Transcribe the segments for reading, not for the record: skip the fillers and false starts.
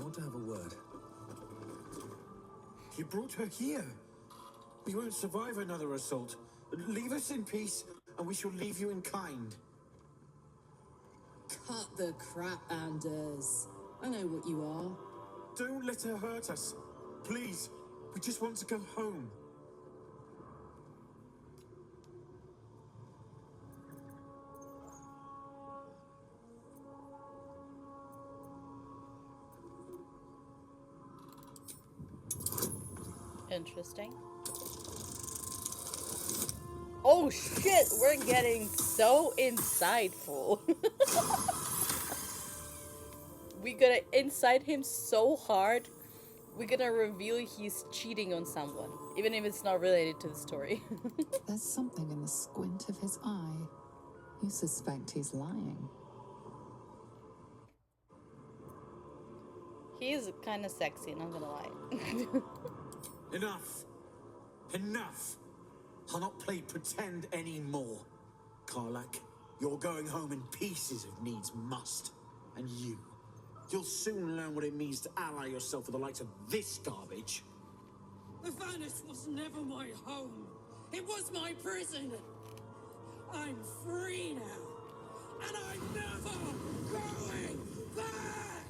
want to have a word. You brought her here. We won't survive another assault. Leave us in peace, and we shall leave you in kind. Cut the crap, Anders. I know what you are. Don't let her hurt us. Please, we just want to go home. Interesting. Oh shit, we're getting so insightful. We're gonna incite him so hard. We're gonna reveal he's cheating on someone, even if it's not related to the story. There's something in the squint of his eye. You suspect he's lying. He is kind of sexy, not gonna lie. Enough. Enough. I'll not play pretend anymore. Karlak, you're going home in pieces if needs must. And you'll soon learn what it means to ally yourself with the likes of this garbage. The Venice was never my home. It was my prison. I'm free now. And I'm never going back!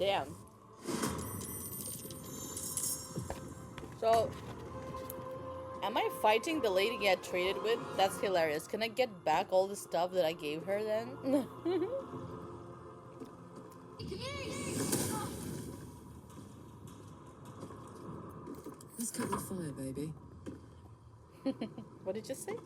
Damn. So, am I fighting the lady I traded with? That's hilarious. Can I get back all the stuff that I gave her then? Let's cut the fire, baby. What did you say?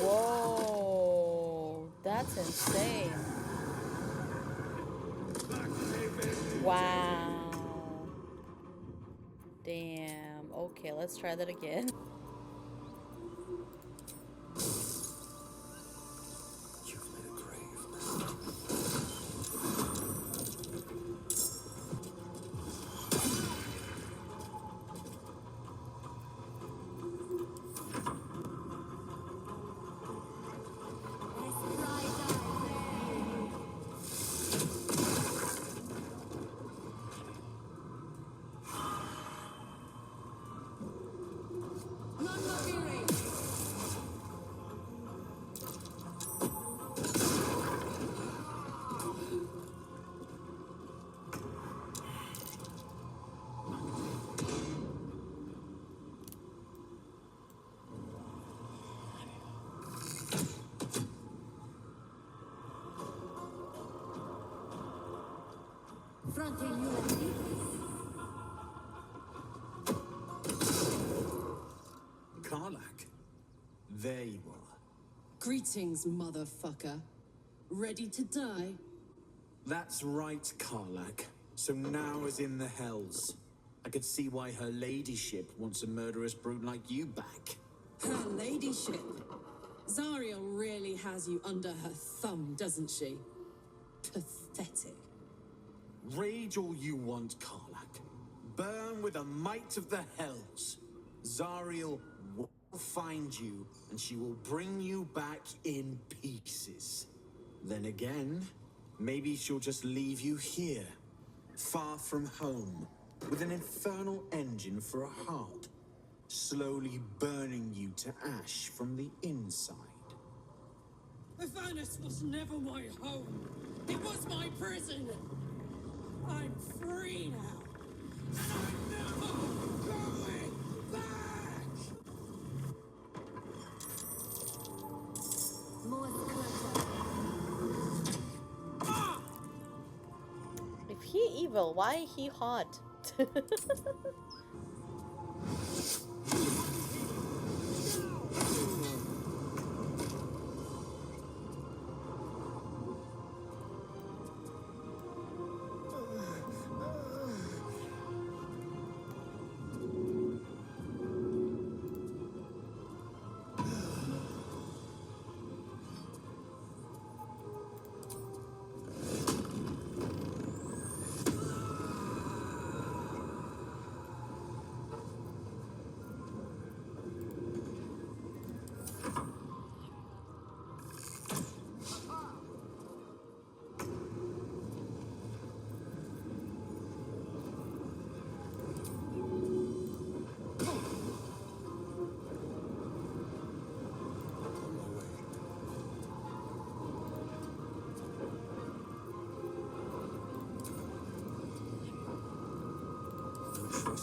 Whoa, that's insane. Wow. Damn. Okay, let's try that again. Karlak, there you are. Greetings, motherfucker. Ready to die? That's right, Karlak. So now is in the hells. I could see why her ladyship wants a murderous brute like you back. Her ladyship. Zariel really has you under her thumb, doesn't she? Pathetic. Rage all you want, Karlak. Burn with the might of the hells. Zariel will find you, and she will bring you back in pieces. Then again, maybe she'll just leave you here, far from home, with an infernal engine for a heart, slowly burning you to ash from the inside. The Venice was never my home. It was my prison. I'm free now. And I'm never going back! If he evil, why he hot?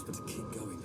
better keep going.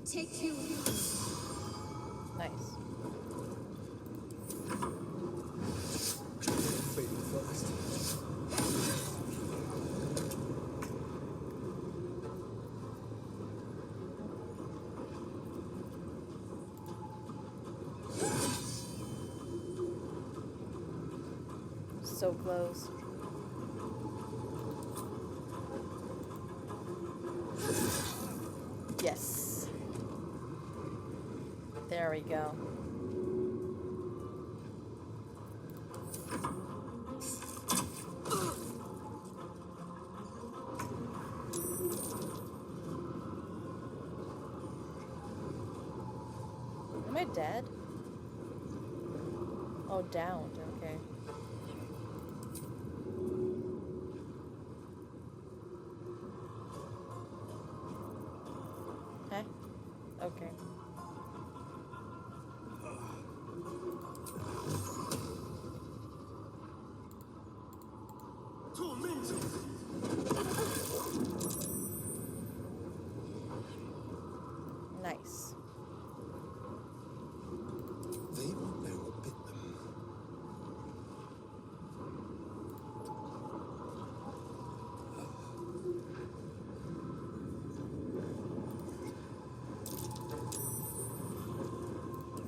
Take you. Nice. Fading fast. So close. Yes. There we go. Am I dead? Oh, downed. Okay. Huh? Okay. Tormented! Nice. They won't know what bit them.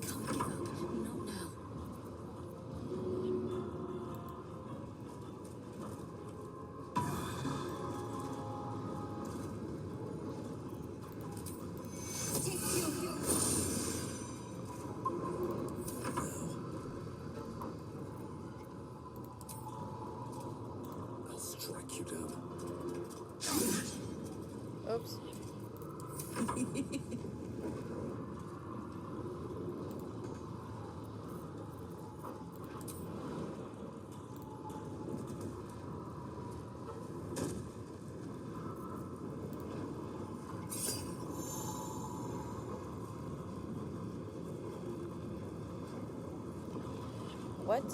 Can't give up. Not now. Take you. I'll strike you down. Oops. What?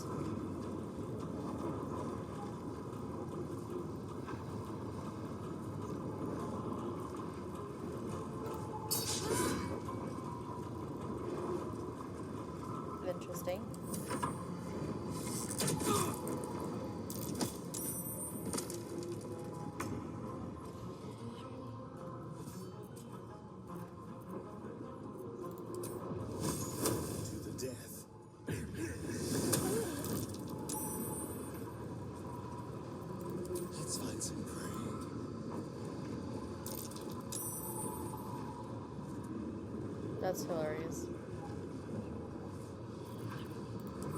Interesting. To the death. Let's find some prey. That's hilarious.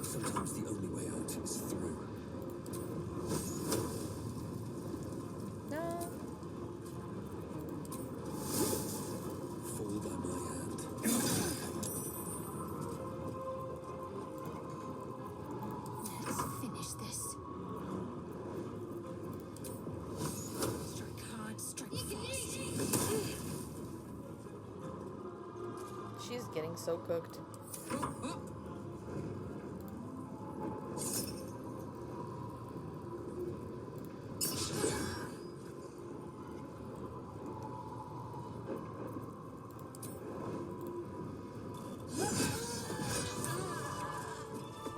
Sometimes the only way out is through. No. Fall by my hand. Let's finish this. Strike hard, strike fast. She's getting so cooked.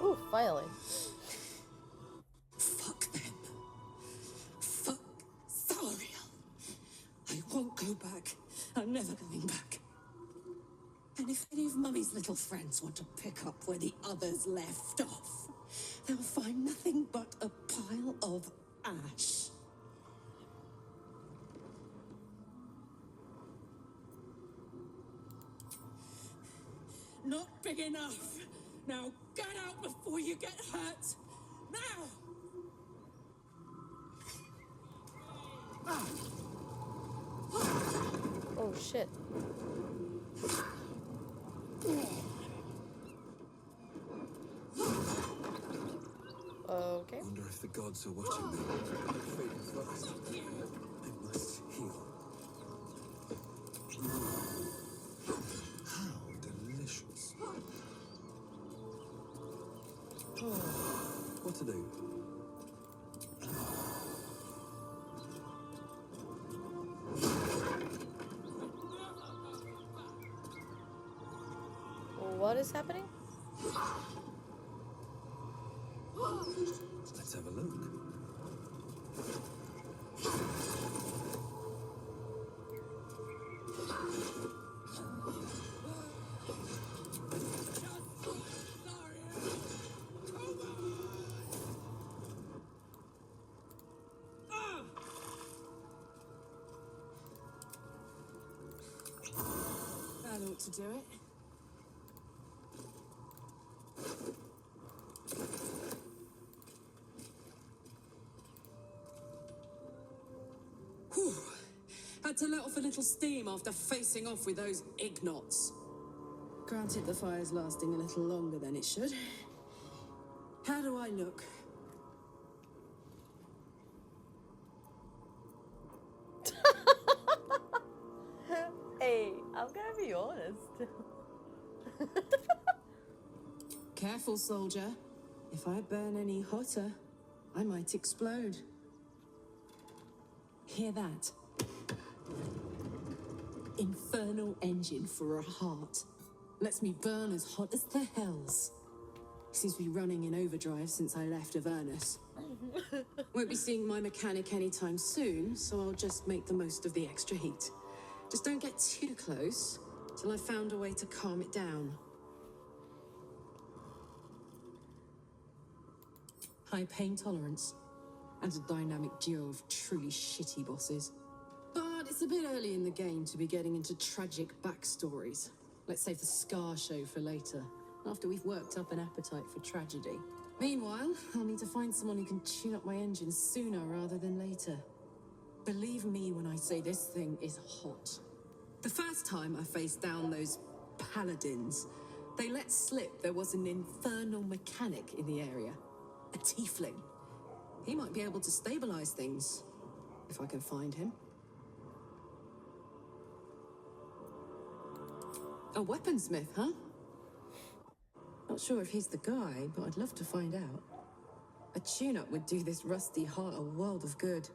Ooh, finally. Fuck them. Fuck Thariel. I won't go back. I'm never going back. And if If Mummy's little friends want to pick up where the others left off, they'll find nothing but a pile of ash. Not big enough. Now get out before you get hurt. Now! Oh shit. Okay. Wonder if the gods are watching me. Fading fast. I must heal. How delicious. What to do? What is happening? Let's have a look. That ought to do it. Whew. Had to let off a little steam after facing off with those ignots. Granted, the fire's lasting a little longer than it should. How do I look? Hey, I'm gonna be honest. Careful, soldier. If I burn any hotter, I might explode. Hear that? Infernal engine for a heart. Lets me burn as hot as the hells. Seems to be running in overdrive since I left Avernus. Won't be seeing my mechanic anytime soon, so I'll just make the most of the extra heat. Just don't get too close till I've found a way to calm it down. High pain tolerance, and a dynamic duo of truly shitty bosses. But it's a bit early in the game to be getting into tragic backstories. Let's save the Scar show for later, after we've worked up an appetite for tragedy. Meanwhile, I'll need to find someone who can tune up my engine sooner rather than later. Believe me when I say this thing is hot. The first time I faced down those paladins, they let slip there was an infernal mechanic in the area. A tiefling. He might be able to stabilize things, if I can find him. A weaponsmith, huh? Not sure if he's the guy, but I'd love to find out. A tune-up would do this rusty heart a world of good.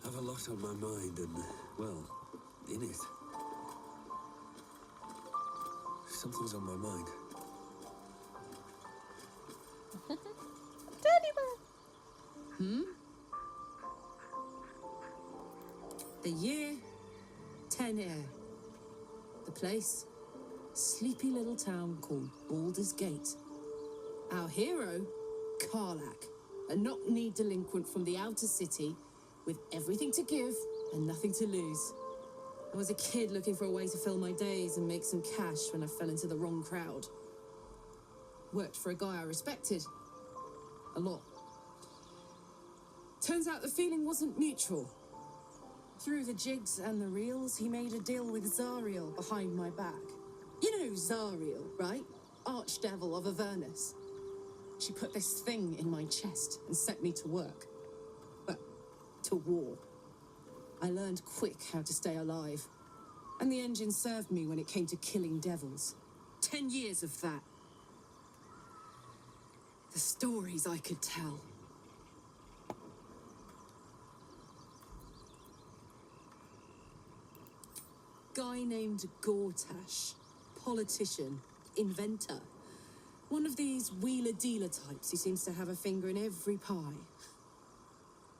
Have a lot on my mind and, well, in it. Something's on my mind. Teddy bear. The year, 10 air. The place, sleepy little town called Baldur's Gate. Our hero, Karlach, a knock-knee delinquent from the outer city with everything to give and nothing to lose. I was a kid looking for a way to fill my days and make some cash when I fell into the wrong crowd. Worked for a guy I respected. A lot. Turns out the feeling wasn't mutual. Through the jigs and the reels, he made a deal with Zariel behind my back. You know Zariel, right? Archdevil of Avernus. She put this thing in my chest and set me to work. Well, to war. I learned quick how to stay alive. And the engine served me when it came to killing devils. 10 years of that. The stories I could tell. Guy named Gortash. Politician. Inventor. One of these wheeler-dealer types who seems to have a finger in every pie.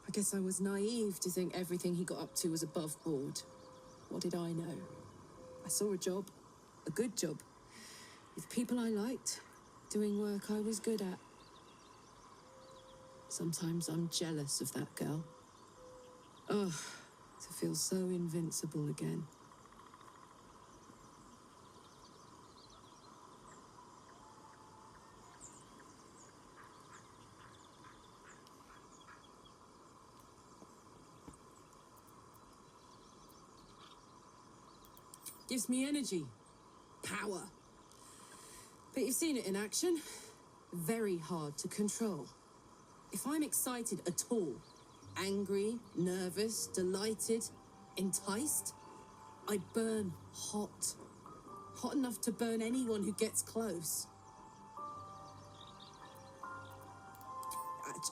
I guess I was naive to think everything he got up to was above board. What did I know? I saw a job, a good job, with people I liked, doing work I was good at. Sometimes I'm jealous of that girl. Ugh, to feel so invincible again. Gives me energy, power. But you've seen it in action. Very hard to control. If I'm excited at all, angry, nervous, delighted, enticed, I burn hot. Hot enough to burn anyone who gets close.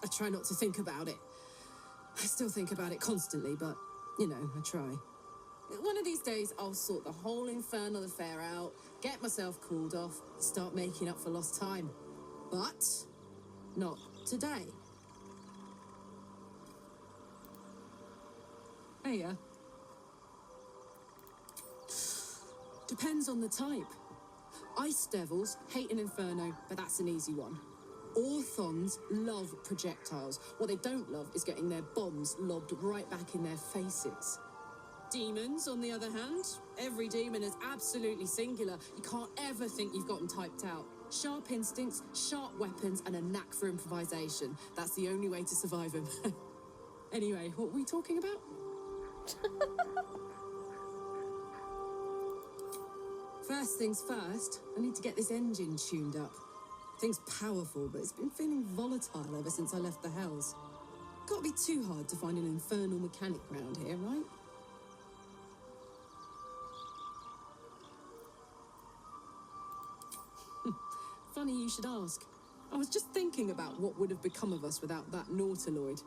I try not to think about it. I still think about it constantly, but, you know, I try. One of these days, I'll sort the whole infernal affair out, get myself cooled off, start making up for lost time. But not today. Hey, depends on the type. Ice devils hate an inferno, but that's an easy one. Orthons love projectiles. What they don't love is getting their bombs lobbed right back in their faces. Demons, on the other hand, every demon is absolutely singular. You can't ever think you've got them typed out. Sharp instincts, sharp weapons, and a knack for improvisation. That's the only way to survive them. Anyway, what were we talking about? First things first, I need to get this engine tuned up. Thing's powerful, but it's been feeling volatile ever since I left the Hells. Can't be too hard to find an infernal mechanic round here, right? Funny you should ask. I was just thinking about what would have become of us without that Nautiloid.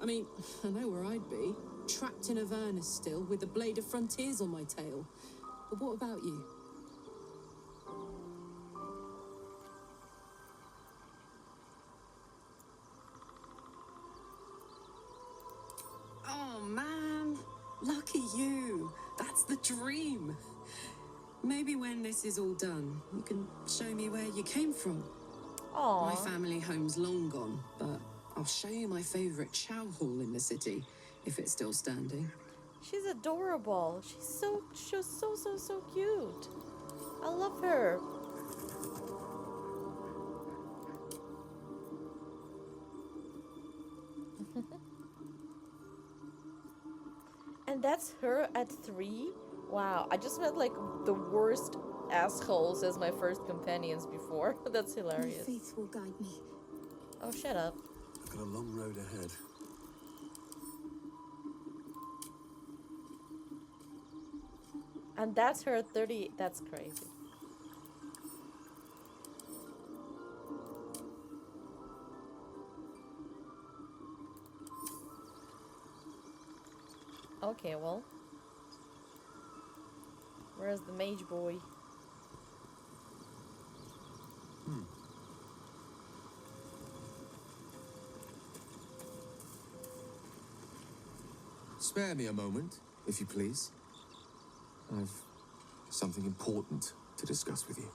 I mean, I know where I'd be. Trapped in Avernus still, with the Blade of Frontiers on my tail. But what about you? Oh, man. Lucky you. That's the dream. Maybe when this is all done, you can show me where you came from. Aww. My family home's long gone, but I'll show you my favourite chow hall in the city, if it's still standing. She's adorable. She's so cute. I love her. And that's her at 3? Wow, I just met like the worst assholes as my first companions before. That's hilarious. My faith will guide me. Oh, shut up. I've got a long road ahead. And that's her at 30. That's crazy. Okay, well. Where's the mage boy? Spare me a moment, if you please. I've something important to discuss with you.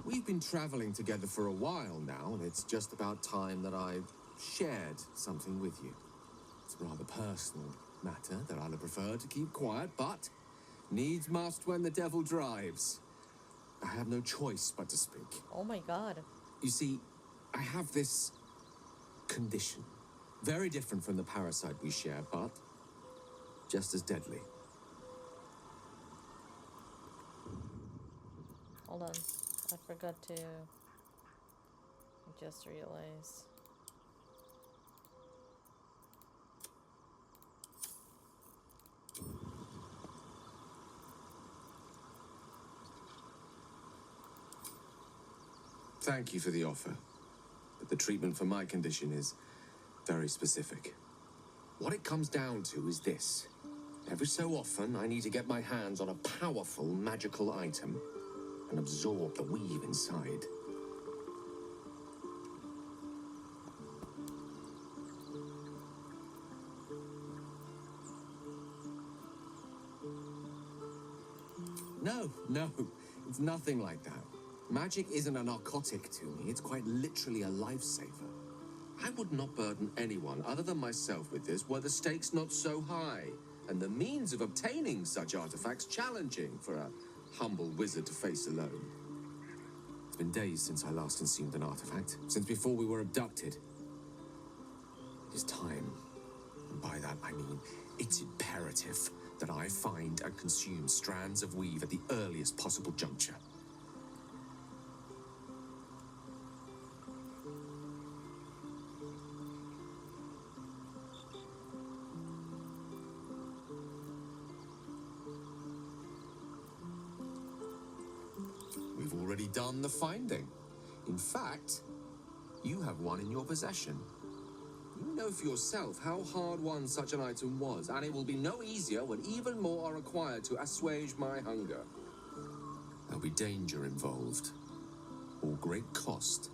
We've been traveling together for a while now, and it's just about time that I shared something with you. It's a rather personal matter that I'd have preferred to keep quiet, but needs must when the devil drives. I have no choice but to speak. Oh my god. You see, I have this condition. Very different from the parasite we share, but just as deadly. Hold on. I forgot to... I just realized. Thank you for the offer, but the treatment for my condition is very specific. What it comes down to is this. Every so often, I need to get my hands on a powerful magical item and absorb the weave inside. No, it's nothing like that. Magic isn't a narcotic to me, it's quite literally a lifesaver. I would not burden anyone other than myself with this were the stakes not so high, and the means of obtaining such artifacts challenging for a humble wizard to face alone. It's been days since I last consumed an artifact, since before we were abducted. It is time, and by that I mean it's imperative that I find and consume strands of weave at the earliest possible juncture. We've already done the finding. In fact, you have one in your possession. You know for yourself how hard-won such an item was, and it will be no easier when even more are required to assuage my hunger. There'll be danger involved, or great cost.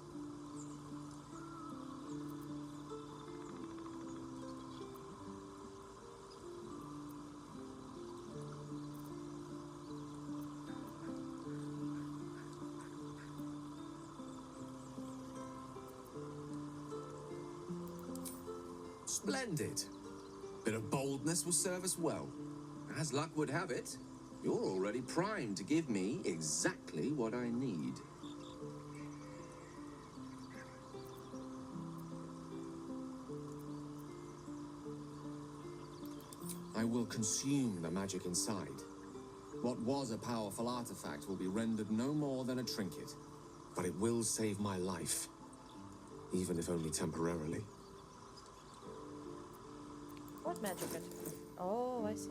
Splendid. Bit of boldness will serve us well. As luck would have it, you're already primed to give me exactly what I need. I will consume the magic inside. What was a powerful artifact will be rendered no more than a trinket, but it will save my life, even if only temporarily. What magic artifact? Oh, I see.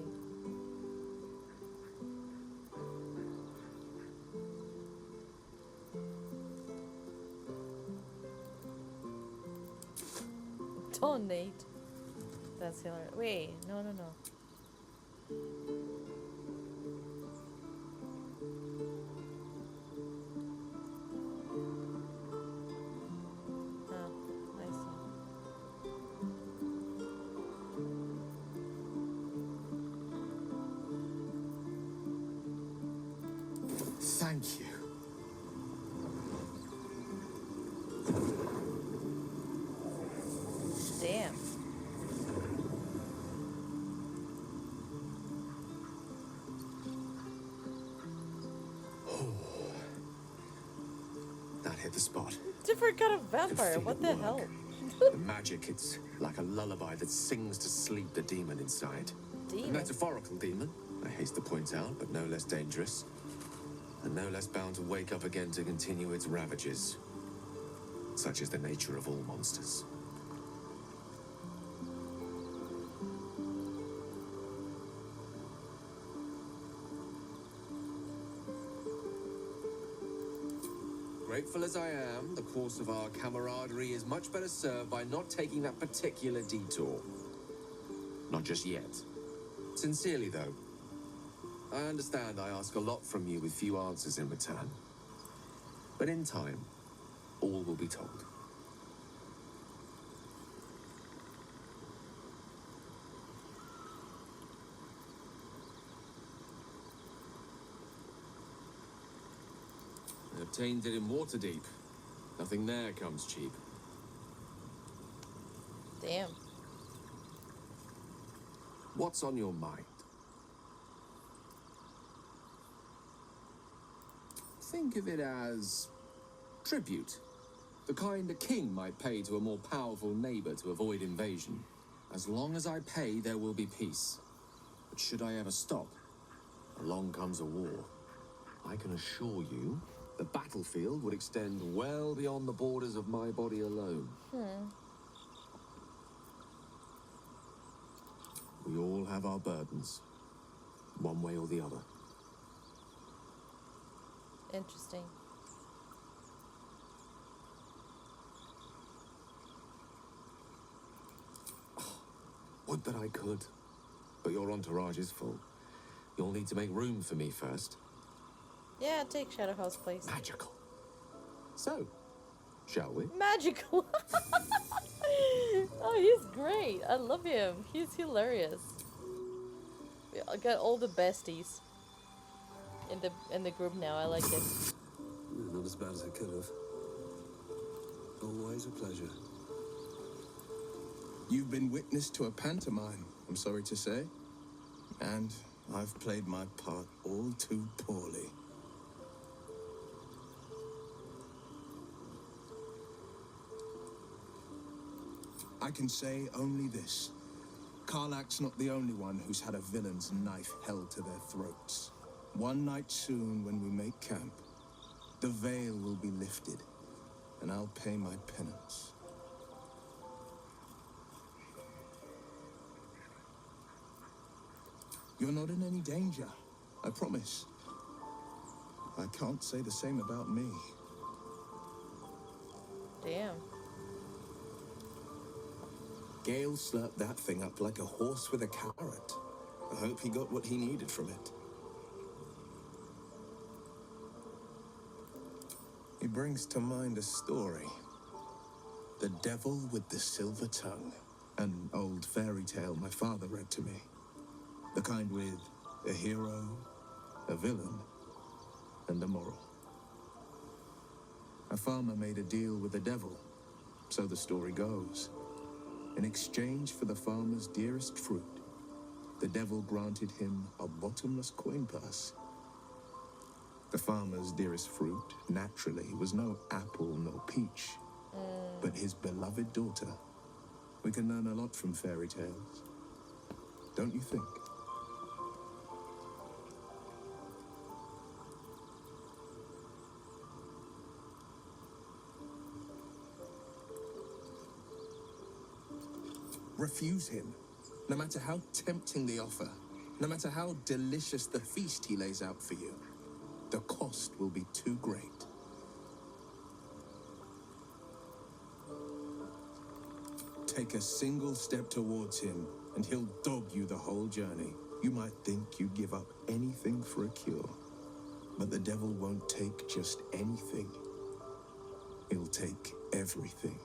Donate. That's hilarious. Wait, no. Oh, I see. Thank you. Damn. That hit the spot. Different kind of Could vampire. feel What it the work. hell? The magic, it's like a lullaby that sings to sleep the demon inside. A Demon? metaphorical demon, I haste to point out, but no less dangerous. And no less bound to wake up again to continue its ravages. Such is the nature of all monsters. Grateful as I am, the course of our camaraderie is much better served by not taking that particular detour. Not just yet. Sincerely, though. I understand I ask a lot from you with few answers in return. But in time, all will be told. I obtained it in Waterdeep. Nothing there comes cheap. Damn. What's on your mind? Think of it as tribute. The kind a king might pay to a more powerful neighbor to avoid invasion. As long as I pay, there will be peace. But should I ever stop, along comes a war. I can assure you, the battlefield would extend well beyond the borders of my body alone. We all have our burdens, one way or the other. Interesting. Would that I could. But your entourage is full. You'll need to make room for me first. Yeah, take Shadowhouse place. Magical. So, shall we? Magical. Oh, he's great. I love him. He's hilarious. I got all the besties. in the group now. I like it. Not as bad as it could have. Always a pleasure. You've been witness to a pantomime, I'm sorry to say. And I've played my part all too poorly. I can say only this. Karlach's not the only one who's had a villain's knife held to their throats. One night soon, when we make camp, the veil will be lifted, and I'll pay my penance. You're not in any danger, I promise. I can't say the same about me. Damn. Gale slurped that thing up like a horse with a carrot. I hope he got what he needed from it. He brings to mind a story. The Devil with the Silver Tongue. An old fairy tale my father read to me. The kind with a hero, a villain, and a moral. A farmer made a deal with the devil, so the story goes. In exchange for the farmer's dearest fruit, the devil granted him a bottomless coin purse. The farmer's dearest fruit, naturally, was no apple nor peach, but his beloved daughter. We can learn a lot from fairy tales, don't you think? Refuse him, no matter how tempting the offer, no matter how delicious the feast he lays out for you. The cost will be too great. Take a single step towards him, and he'll dog you the whole journey. You might think you'd give up anything for a cure, but the devil won't take just anything. He'll take everything.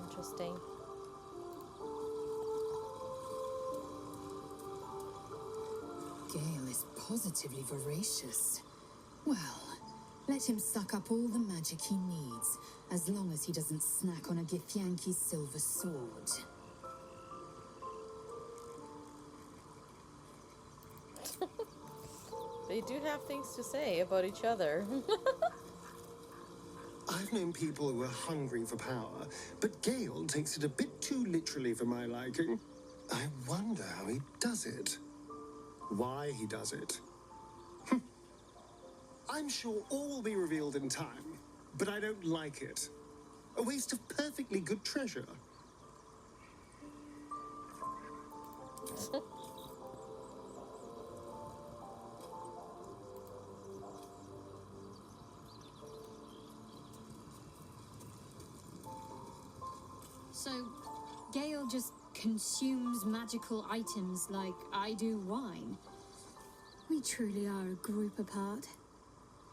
Interesting. Gale is positively voracious. Well, let him suck up all the magic he needs, as long as he doesn't snack on a Githyanki's silver sword. They do have things to say about each other. I've known people who are hungry for power, but Gale takes it a bit too literally for my liking. I wonder how he does it. Why he does it. I'm sure all will be revealed in time, but I don't like it. A waste of perfectly good treasure. So, Gale just consumes magical items like I do wine. We truly are a group apart.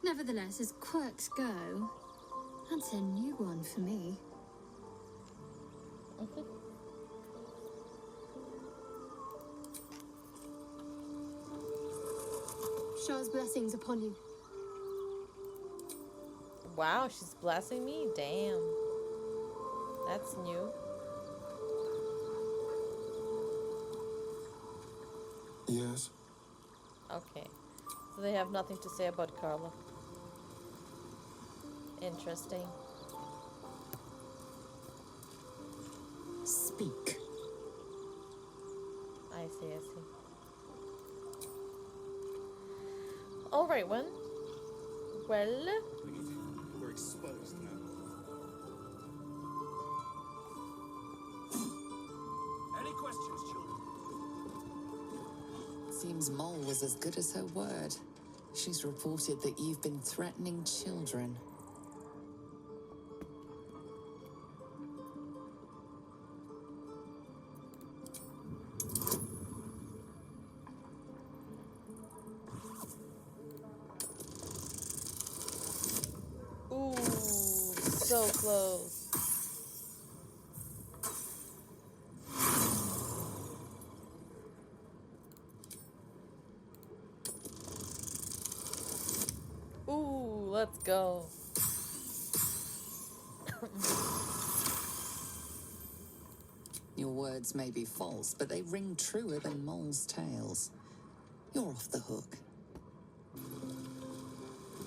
Nevertheless, as quirks go, that's a new one for me. Shah's blessings upon you. Wow, she's blessing me? Damn. That's new. Yes. Okay. So they have nothing to say about Carla. Interesting. Speak. I see, I see. Alright, well. We're exposed now. Any questions, children? Seems Mole was as good as her word. She's reported that you've been threatening children. Ooh, so close. Ooh, let's go. Your words may be false, but they ring truer than moles' tails. You're off the hook.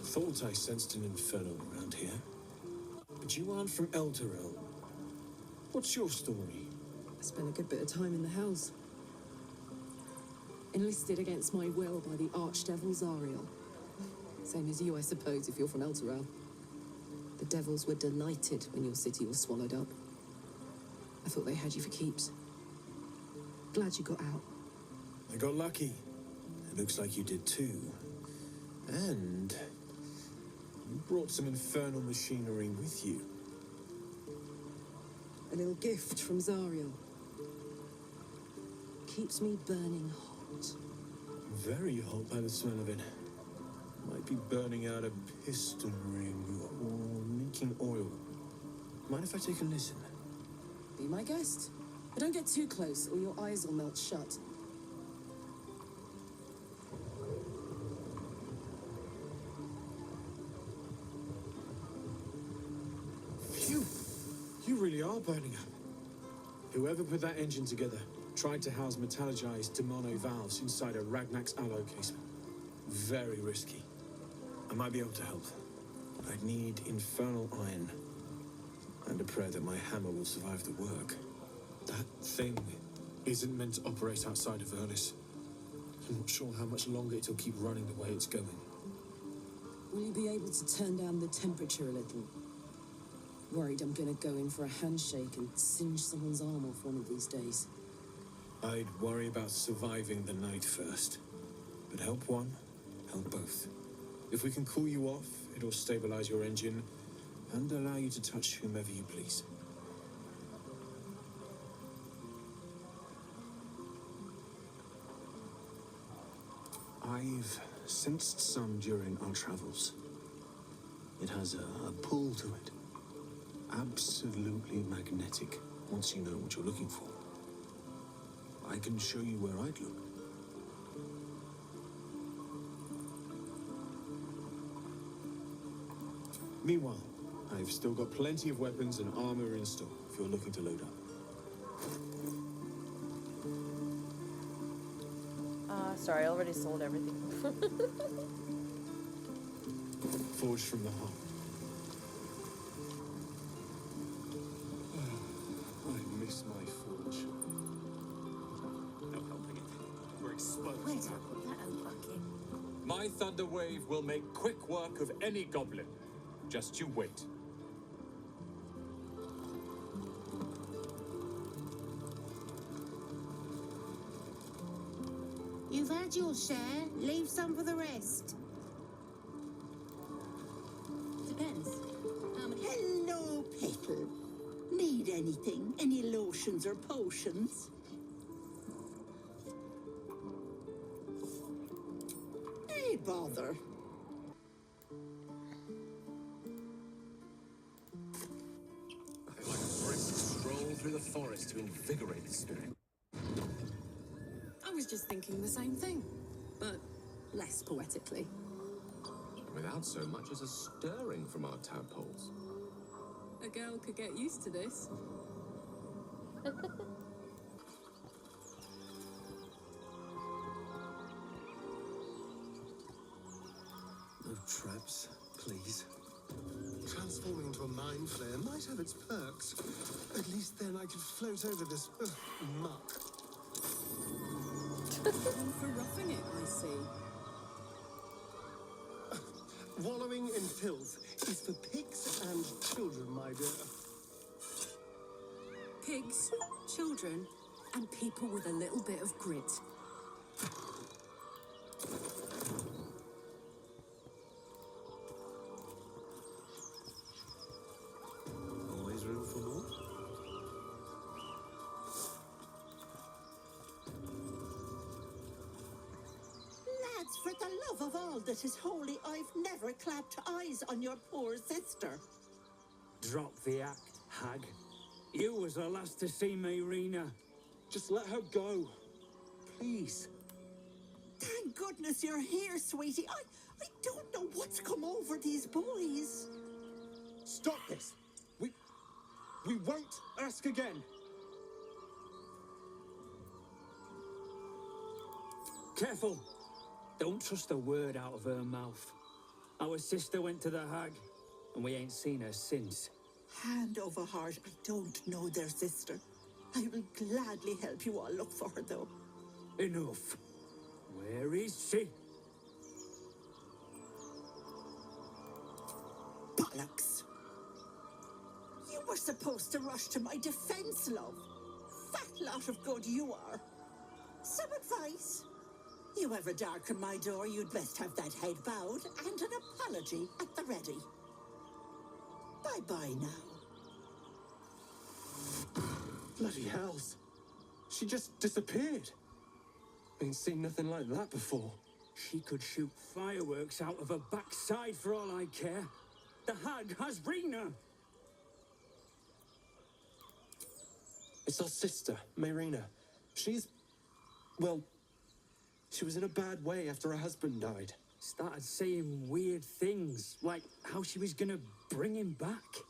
Thought I sensed an inferno around here. But you aren't from Elturel. What's your story? I spent a good bit of time in the Hells. Enlisted against my will by the Archdevil Zariel. Same as you, I suppose, if you're from Elturel. The devils were delighted when your city was swallowed up. I thought they had you for keeps. Glad you got out. I got lucky. It looks like you did too. And you brought some infernal machinery with you. A little gift from Zariel. Keeps me burning hot. Very hot by the smell of it. Might be burning out a piston ring or leaking oil. Mind if I take a listen? Be my guest. But don't get too close or your eyes will melt shut. Phew! You really are burning up. Whoever put that engine together tried to house metallogized Demono valves inside a Ragnak's alloy casement. Very risky. I might be able to help. I'd need infernal iron. And a prayer that my hammer will survive the work. That thing isn't meant to operate outside of Ernest. I'm not sure how much longer it'll keep running the way it's going. Will you be able to turn down the temperature a little? Worried I'm gonna go in for a handshake and singe someone's arm off one of these days. I'd worry about surviving the night first. But help one, help both. If we can cool you off, it'll stabilize your engine and allow you to touch whomever you please. I've sensed some during our travels. It has a pull to it. Absolutely magnetic, once you know what you're looking for. I can show you where I'd look. Meanwhile, I've still got plenty of weapons and armor in store if you're looking to load up. Sorry, I already sold everything. Forged from the heart. I miss my forge. No helping it. We're exposed. Where'd I put that old bucket? My thunder wave will make quick work of any goblin. Just you wait. You've had your share. Leave some for the rest. Depends. Hello, Petal. Need anything? Any lotions or potions? Hey, bother. I like a brisk stroll through the forest to invigorate the spirit. I was just thinking the same thing, but less poetically. Without so much as a stirring from our tadpoles. A girl could get used to this. No traps, please. Transforming into a mind flayer might have its perks. At least then I could float over this muck. For roughing it, I see. Wallowing in filth is for pigs and children, my dear. Pigs, children, and people with a little bit of grit. Always room for more? Lads, for the love of all that is holy, I've never clapped eyes on your poor sister. Drop the act, hag. You was the last to see me, Rena. Just let her go. Please. Thank goodness you're here, sweetie. I don't know what's come over these boys. Stop this! We won't ask again! Careful! Don't trust a word out of her mouth. Our sister went to the hag, and we ain't seen her since. Hand over heart, I don't know their sister. I will gladly help you all look for her, though. Enough. Where is she? Bollocks! You were supposed to rush to my defense, love. Fat lot of good you are. Some advice? You ever darken my door, you'd best have that head bowed and an apology at the ready. Bye-bye now. Bloody hells. She just disappeared. Ain't seen nothing like that before. She could shoot fireworks out of her backside for all I care. The hag has Rena! It's our sister, Mayrina. She's... well... she was in a bad way after her husband died. Started saying weird things, like how she was gonna bring him back.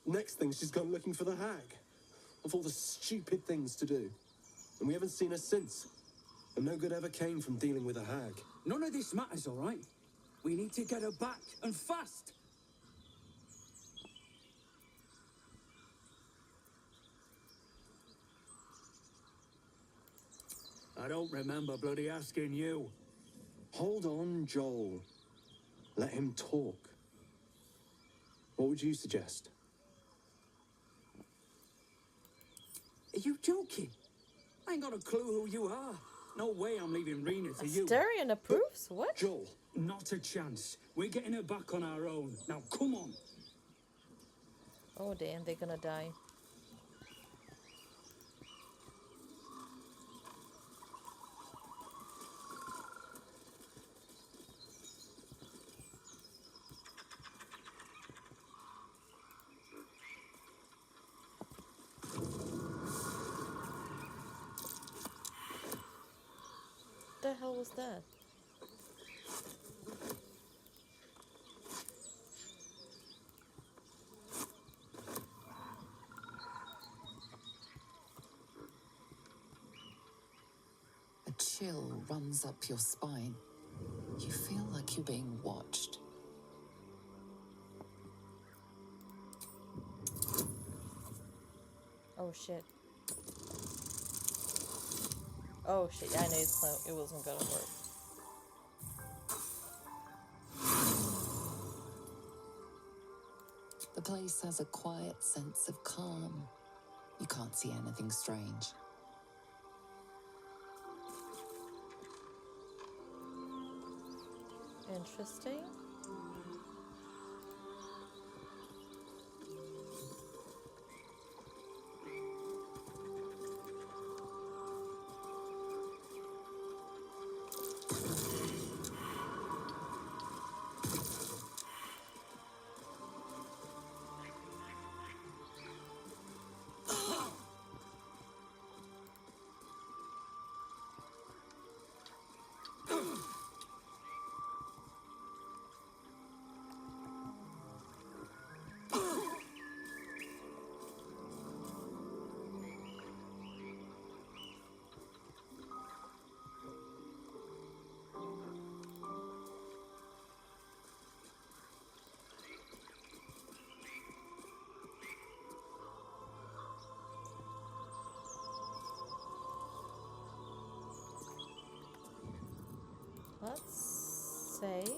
Next thing, she's gone looking for the hag. Of all the stupid things to do. And we haven't seen her since. And no good ever came from dealing with a hag. None of this matters, all right? We need to get her back, and fast! I don't remember bloody asking you. Hold on, Joel. Let him talk. What would you suggest? Are you joking? I ain't got a clue who you are. No way I'm leaving Rena to you. Asterion approves? What? Joel. Not a chance. We're getting her back on our own. Now, come on. Oh, damn, they're gonna die. What the hell was that? A chill runs up your spine. You feel like you're being watched. Oh shit. Oh shit, yeah, I knew it wasn't gonna work. The place has a quiet sense of calm. You can't see anything strange. Interesting. Let's save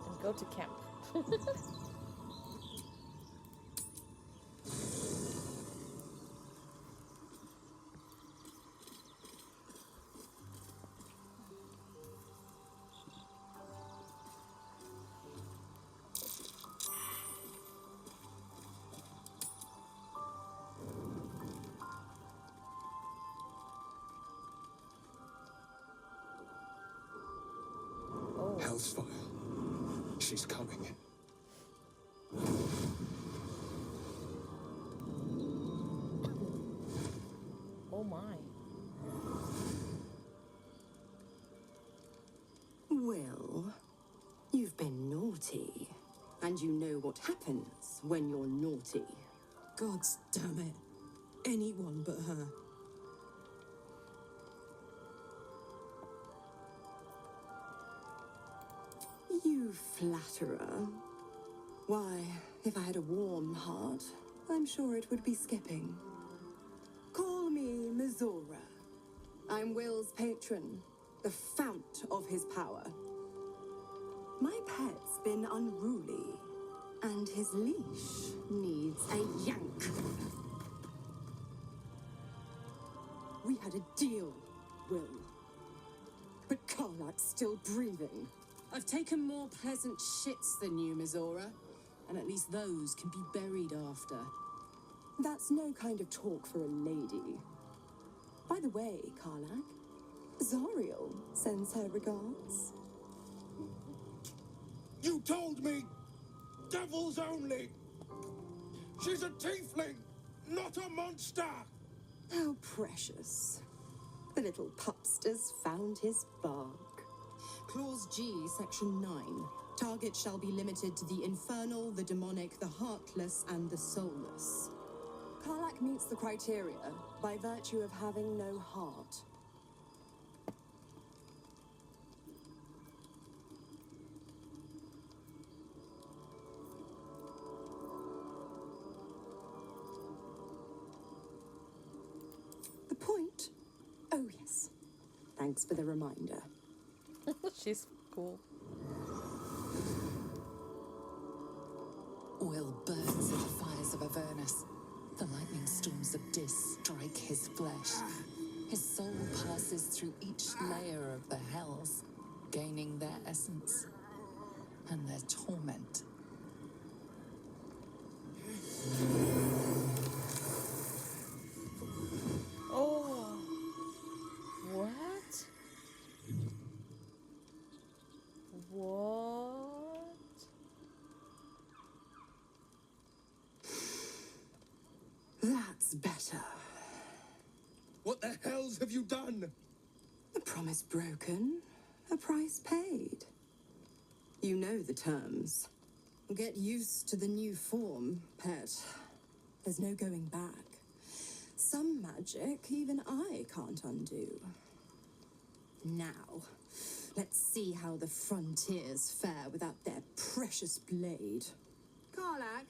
and go to camp. Hell's fire. She's coming. Oh my. Well, naughty. And you know what happens when you're naughty. Gods damn it. Anyone but her. You flatterer. Why, if I had a warm heart, I'm sure it would be skipping. Call me Mizora. I'm Will's patron, the fount of his power. My pet's been unruly, and his leash needs a yank. We had a deal, Will. But Karlak's still breathing. I've taken more pleasant shits than you, Mizora. And at least those can be buried after. That's no kind of talk for a lady. By the way, Karlak, Zariel sends her regards. You told me! Devils only! She's a tiefling, not a monster! How precious. The little pupster's found his bark. Clause G, Section 9. Target shall be limited to the infernal, the demonic, the heartless, and the soulless. Karlak meets the criteria by virtue of having no heart. The point? Oh, yes. Thanks for the reminder. She's cool. Will burns in the fires of Avernus. The lightning storms of Dis strike his flesh. His soul passes through each layer of the hells, gaining their essence and their torment. Oh. What? What? That's better. What the hells have you done? A promise broken, a price paid. You know the terms. Get used to the new form, pet. There's no going back. Some magic even I can't undo. Now, let's see how the frontiers fare without their precious blade. Karlak,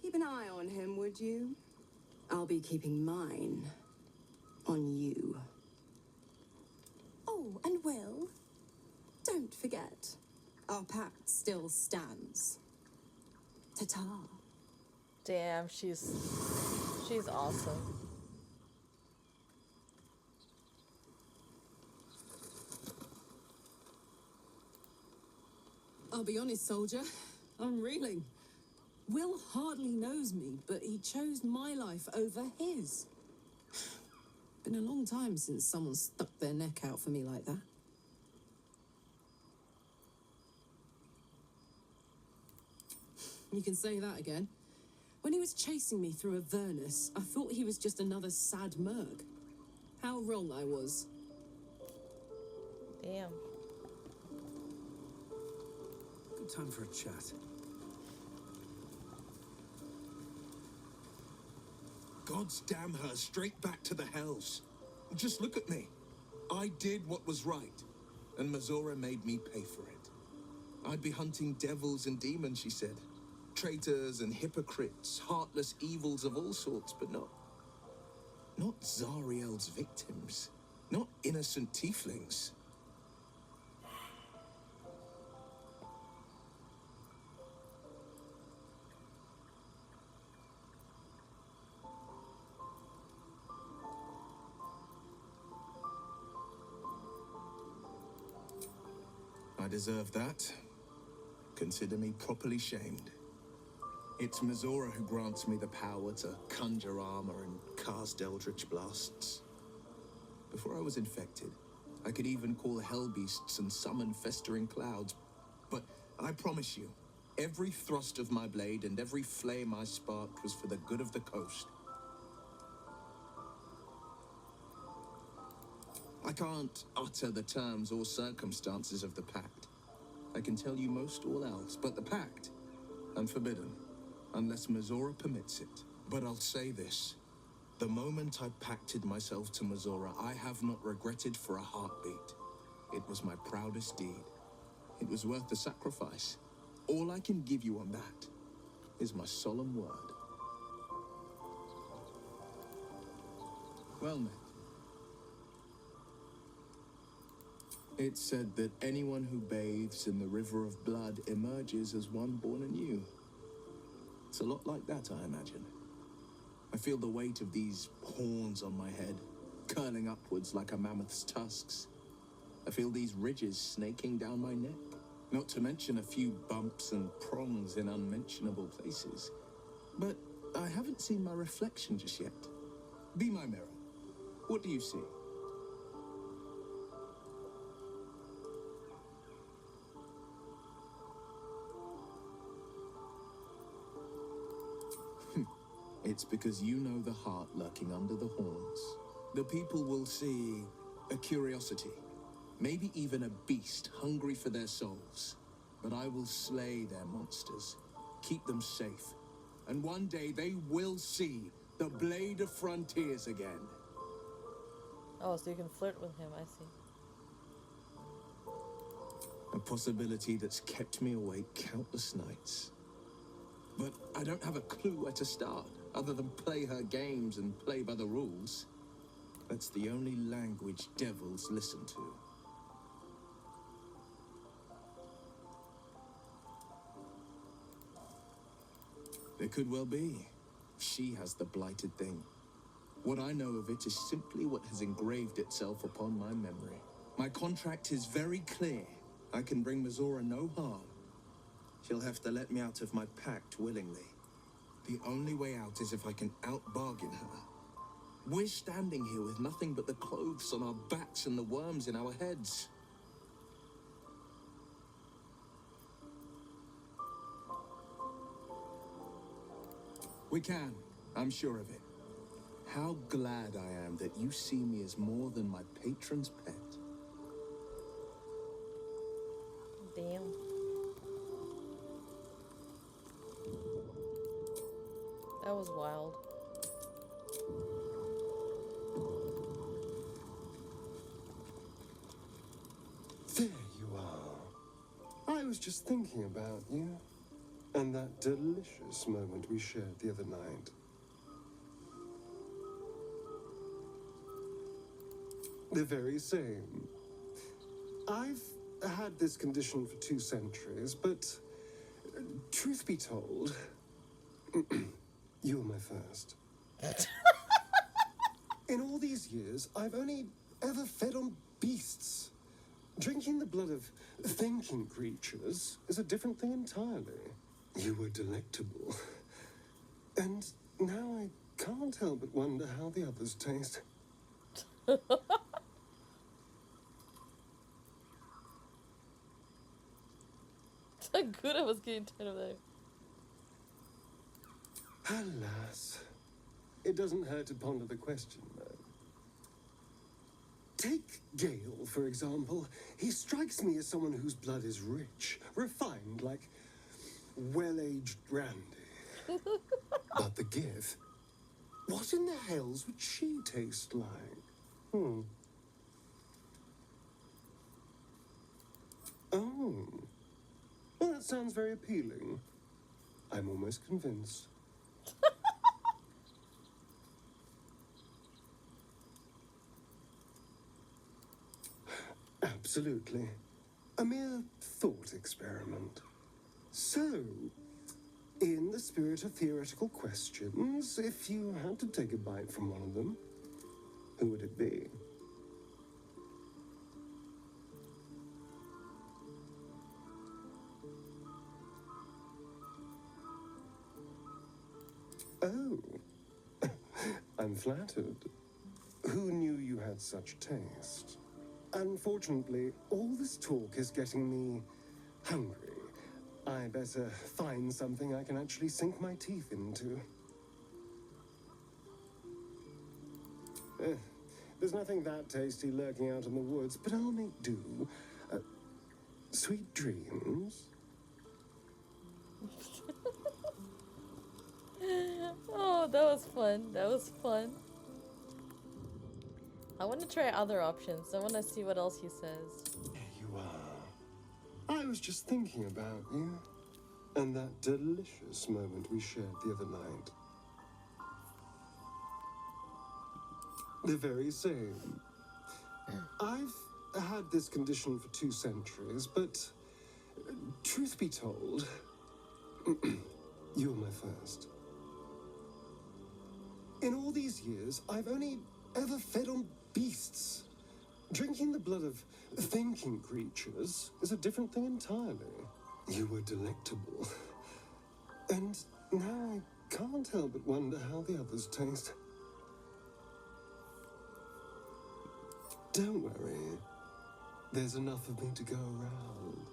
keep an eye on him, would you? I'll be keeping mine on you. Oh, and Will, don't forget, our pact still stands. Ta-ta. Damn, she's awesome. I'll be honest, soldier. I'm reeling. Will hardly knows me, but he chose my life over his. Been a long time since someone stuck their neck out for me like that. You can say that again. When he was chasing me through Avernus, I thought he was just another sad merc. How wrong I was. Damn. Good time for a chat. Gods damn her, straight back to the hells. Just look at me. I did what was right, and Mizora made me pay for it. I'd be hunting devils and demons, she said. Traitors and hypocrites, heartless evils of all sorts, but not Zariel's victims. Not innocent tieflings. I deserve that. Consider me properly shamed. It's Mizora who grants me the power to conjure armor and cast eldritch blasts. Before I was infected, I could even call hell beasts and summon festering clouds. But I promise you, every thrust of my blade and every flame I sparked was for the good of the coast. I can't utter the terms or circumstances of the pact. I can tell you most all else, but the pact, unforbidden, unless Mizora permits it. But I'll say this. The moment I pacted myself to Mizora, I have not regretted for a heartbeat. It was my proudest deed. It was worth the sacrifice. All I can give you on that is my solemn word. Well met. It's said that anyone who bathes in the river of blood emerges as one born anew. It's a lot like that, I imagine. I feel the weight of these horns on my head, curling upwards like a mammoth's tusks. I feel these ridges snaking down my neck, not to mention a few bumps and prongs in unmentionable places. But I haven't seen my reflection just yet. Be my mirror. What do you see? It's because you know the heart lurking under the horns. The people will see a curiosity, maybe even a beast hungry for their souls. But I will slay their monsters, keep them safe, and one day they will see the Blade of Frontiers again. Oh, so you can flirt with him, I see. A possibility that's kept me awake countless nights. But I don't have a clue where to start, other than play her games and play by the rules. That's the only language devils listen to. There could well be. She has the blighted thing. What I know of it is simply what has engraved itself upon my memory. My contract is very clear. I can bring Mizora no harm. She'll have to let me out of my pact willingly. The only way out is if I can out-bargain her. We're standing here with nothing but the clothes on our backs and the worms in our heads. We can. I'm sure of it. How glad I am that you see me as more than my patron's pet. Damn. That was wild. There you are. I was just thinking about you, and that delicious moment we shared the other night. The very same. I've had this condition for 2 centuries, but truth be told, you were my first. In all these years, I've only ever fed on beasts. Drinking the blood of thinking creatures is a different thing entirely. You were delectable. And now I can't help but wonder how the others taste. So good I was getting tired of that. Alas, it doesn't hurt to ponder the question, though. Take Gale, for example. He strikes me as someone whose blood is rich, refined, like well-aged brandy. But the Gith, what in the hells would she taste like? Oh. Well, that sounds very appealing. I'm almost convinced. Absolutely. A mere thought experiment. So, in the spirit of theoretical questions, if you had to take a bite from one of them, who would it be? Oh, I'm flattered. Who knew you had such taste? Unfortunately, all this talk is getting me hungry. I better find something I can actually sink my teeth into. There's nothing that tasty lurking out in the woods, but I'll make do. Sweet dreams. Oh, that was fun. That was fun. I want to try other options. I want to see what else he says. There you are. I was just thinking about you and that delicious moment we shared the other night. The very same. I've had this condition for 2 centuries, but truth be told, you're my first. In all these years, I've only ever fed on beasts. Drinking the blood of thinking creatures is a different thing entirely. You were delectable. And now I can't help but wonder how the others taste. Don't worry. There's enough of me to go around.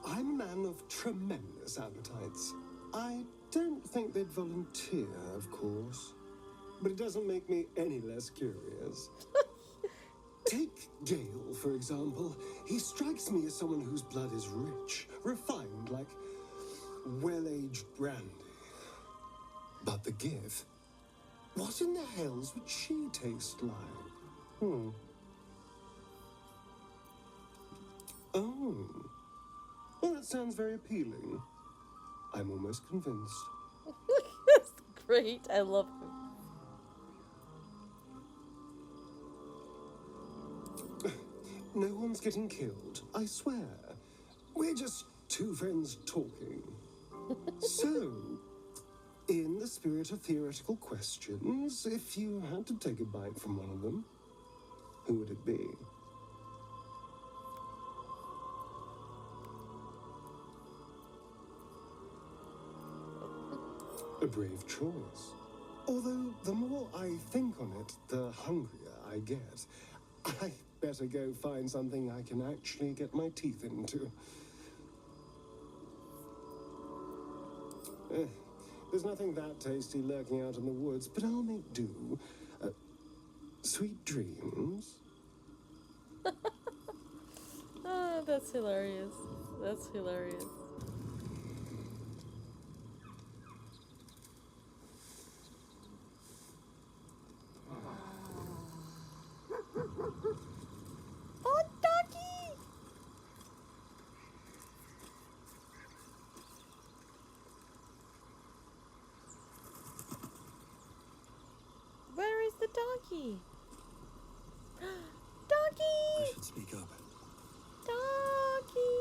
I'm a man of tremendous appetites. I don't think they'd volunteer, of course. But it doesn't make me any less curious. Take Gale, for example. He strikes me as someone whose blood is rich, refined, like well-aged brandy. But the Give, what in the hells would she taste like? Oh. Well, that sounds very appealing. I'm almost convinced. That's great. I love him. No one's getting killed, I swear. We're just 2 friends talking. So, in the spirit of theoretical questions, if you had to take a bite from one of them, who would it be? A brave choice. Although, the more I think on it, the hungrier I get. I better go find something I can actually get my teeth into. There's nothing that tasty lurking out in the woods, but I'll make do. Sweet dreams. Oh, that's hilarious. That's hilarious. Oh, doggy! Where is the doggy? Doggy! I should speak up. Doggy!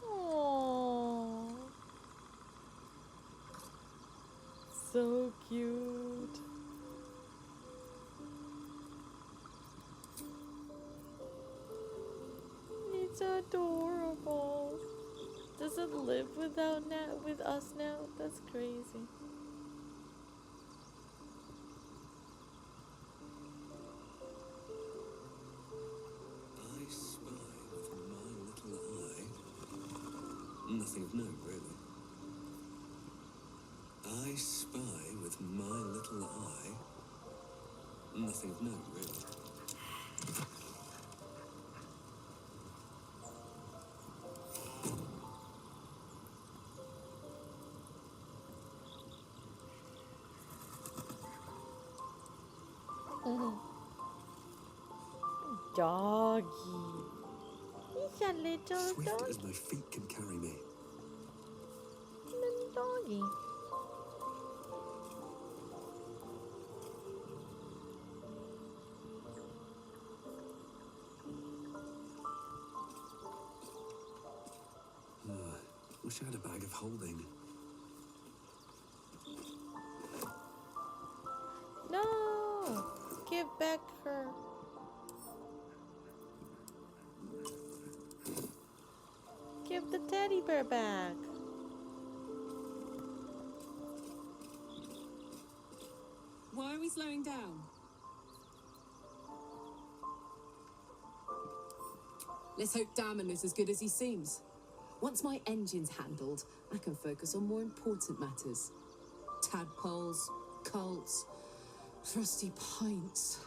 Aww. So cute. It's adorable. Does it live with us now? That's crazy. I spy with my little eye. Nothing of note, really. I spy with my little eye. Nothing of note, really. Doggy. He's a little Swift dog. as my feet can carry me. Little doggy. Wish I had a bag of holding. No! Give back her. Give the teddy bear back. Why are we slowing down? Let's hope Damon is as good as he seems. Once my engine's handled, I can focus on more important matters. Tadpoles, cults, frosty pints.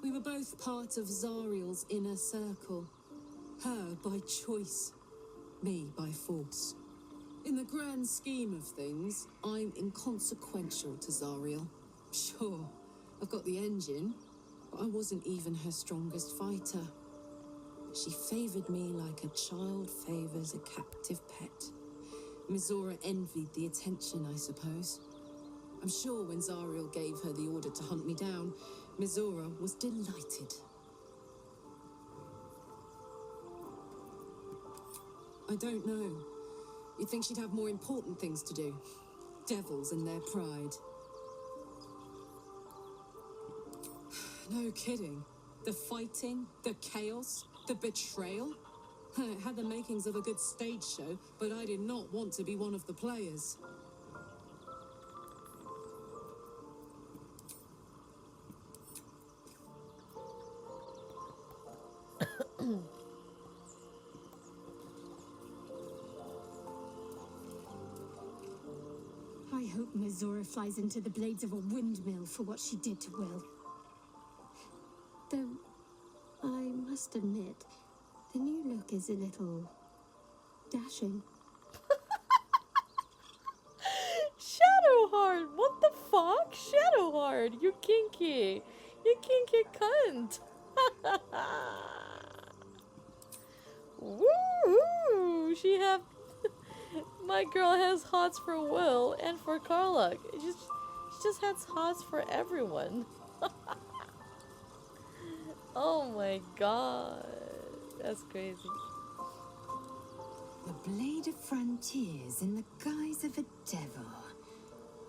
We were both part of Zariel's inner circle. Her by choice, me by force. In the grand scheme of things, I'm inconsequential to Zariel. Sure, I've got the engine, but I wasn't even her strongest fighter. She favored me like a child favors a captive pet. Mizora envied the attention, I suppose. I'm sure when Zariel gave her the order to hunt me down, Mizora was delighted. I don't know. You'd think she'd have more important things to do. Devils and their pride. No kidding. The fighting, the chaos, the betrayal. It had the makings of a good stage show, but I did not want to be one of the players. I hope Mizora flies into the blades of a windmill for what she did to Will. Though, I must admit, the new look is a little dashing. Shadowheart, what the fuck? Shadowheart, you kinky. You kinky cunt. Woo! She have... My girl has hots for Will and for Carla. She just has hots for everyone. Oh my god. That's crazy. The blade of frontiers in the guise of a devil.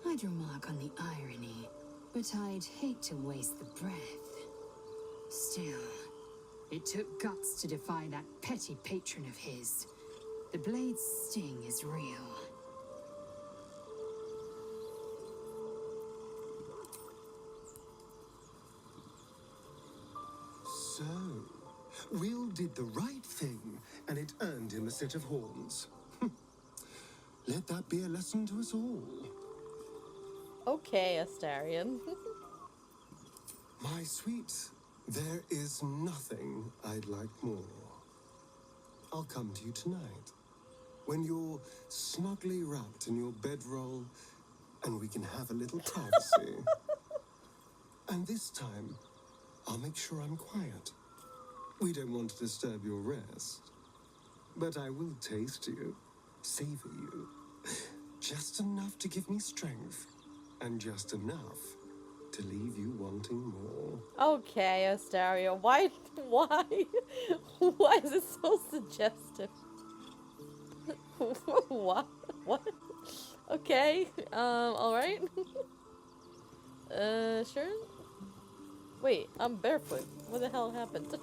I'd remark on the irony, but I'd hate to waste the breath. Still, it took guts to defy that petty patron of his. The blade's sting is real. So, Will did the right thing, and it earned him a set of horns. Let that be a lesson to us all. Okay, Astarion. My sweet, there is nothing I'd like more. I'll come to you tonight, when you're snugly wrapped in your bedroll, and we can have a little privacy. And this time, I'll make sure I'm quiet. We don't want to disturb your rest. But I will taste you, savor you. Just enough to give me strength, and just enough to leave you wanting more. Okay, Astarion. Why is it so suggestive? What? Okay, alright. Sure. Wait, I'm barefoot. What the hell happened?